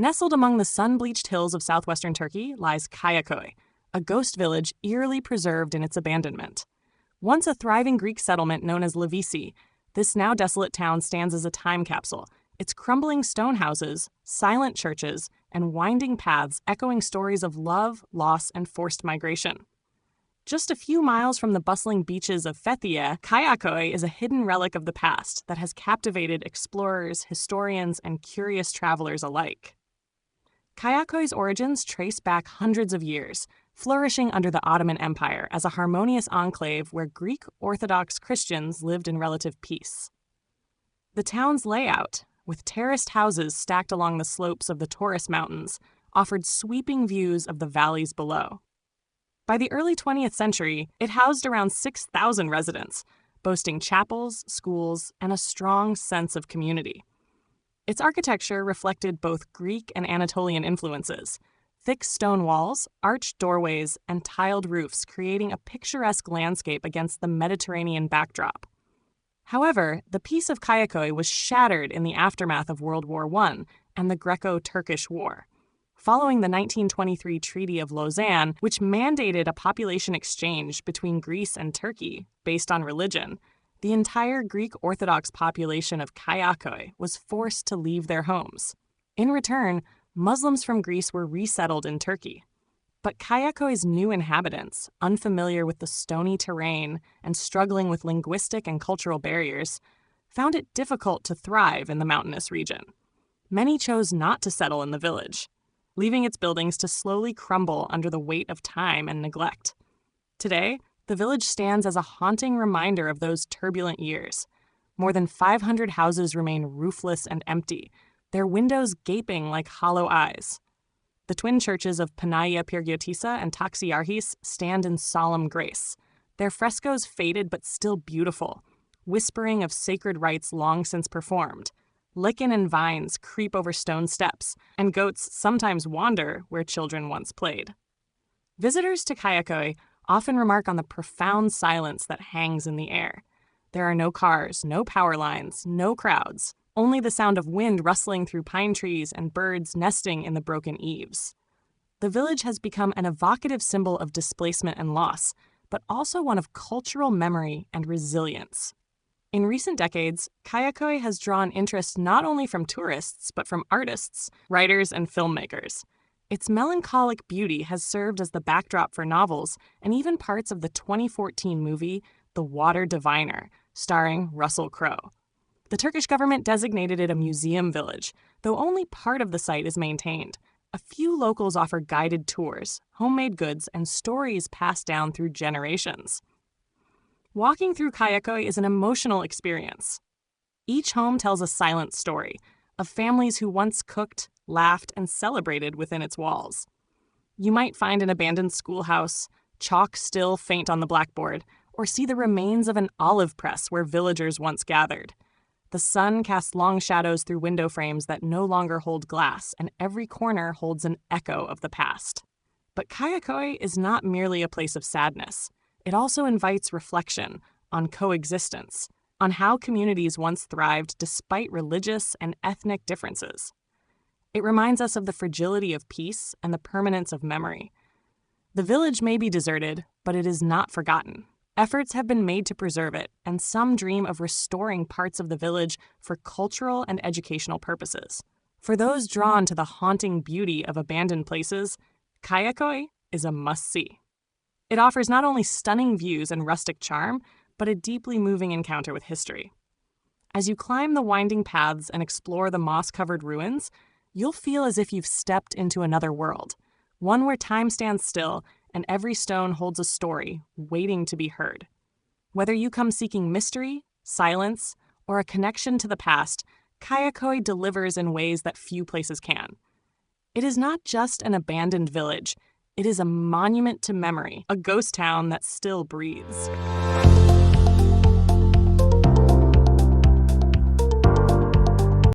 Nestled among the sun-bleached hills of southwestern Turkey lies Kayaköy, a ghost village eerily preserved in its abandonment. Once a thriving Greek settlement known as Livisi, this now desolate town stands as a time capsule, its crumbling stone houses, silent churches, and winding paths echoing stories of love, loss, and forced migration. Just a few miles from the bustling beaches of Fethiye, Kayaköy is a hidden relic of the past that has captivated explorers, historians, and curious travelers alike. Kayakoy's origins trace back hundreds of years, flourishing under the Ottoman Empire as a harmonious enclave where Greek Orthodox Christians lived in relative peace. The town's layout, with terraced houses stacked along the slopes of the Taurus Mountains, offered sweeping views of the valleys below. By the early 20th century, it housed around 6,000 residents, boasting chapels, schools, and a strong sense of community. Its architecture reflected both Greek and Anatolian influences, thick stone walls, arched doorways, and tiled roofs creating a picturesque landscape against the Mediterranean backdrop. However, the peace of Kayaköy was shattered in the aftermath of World War I and the Greco-Turkish War. Following the 1923 Treaty of Lausanne, which mandated a population exchange between Greece and Turkey based on religion, the entire Greek Orthodox population of Kayaköy was forced to leave their homes. In return, Muslims from Greece were resettled in Turkey. But Kayakoy's new inhabitants, unfamiliar with the stony terrain and struggling with linguistic and cultural barriers, found it difficult to thrive in the mountainous region. Many chose not to settle in the village, leaving its buildings to slowly crumble under the weight of time and neglect. Today, the village stands as a haunting reminder of those turbulent years. More than 500 houses remain roofless and empty, their windows gaping like hollow eyes. The twin churches of Panaya Pirgiotisa and Taxiarchis stand in solemn grace, their frescoes faded but still beautiful, whispering of sacred rites long since performed. Lichen and vines creep over stone steps, and goats sometimes wander where children once played. Visitors to Kayaköy often remark on the profound silence that hangs in the air. There are no cars, no power lines, no crowds, only the sound of wind rustling through pine trees and birds nesting in the broken eaves. The village has become an evocative symbol of displacement and loss, but also one of cultural memory and resilience. In recent decades, Kayaköy has drawn interest not only from tourists, but from artists, writers, and filmmakers. Its melancholic beauty has served as the backdrop for novels and even parts of the 2014 movie The Water Diviner, starring Russell Crowe. The Turkish government designated it a museum village, though only part of the site is maintained. A few locals offer guided tours, homemade goods, and stories passed down through generations. Walking through Kayaköy is an emotional experience. Each home tells a silent story of families who once cooked, laughed, and celebrated within its walls. You might find an abandoned schoolhouse, chalk still faint on the blackboard, or see the remains of an olive press where villagers once gathered. The sun casts long shadows through window frames that no longer hold glass, and every corner holds an echo of the past. But Kayaköy is not merely a place of sadness. It also invites reflection on coexistence, on how communities once thrived despite religious and ethnic differences. It reminds us of the fragility of peace and the permanence of memory. The village may be deserted, but it is not forgotten. Efforts have been made to preserve it, and some dream of restoring parts of the village for cultural and educational purposes. For those drawn to the haunting beauty of abandoned places, Kayaköy is a must-see. It offers not only stunning views and rustic charm, but a deeply moving encounter with history. As you climb the winding paths and explore the moss-covered ruins, you'll feel as if you've stepped into another world, one where time stands still and every stone holds a story waiting to be heard. Whether you come seeking mystery, silence, or a connection to the past, Kayaköy delivers in ways that few places can. It is not just an abandoned village. It is a monument to memory, a ghost town that still breathes.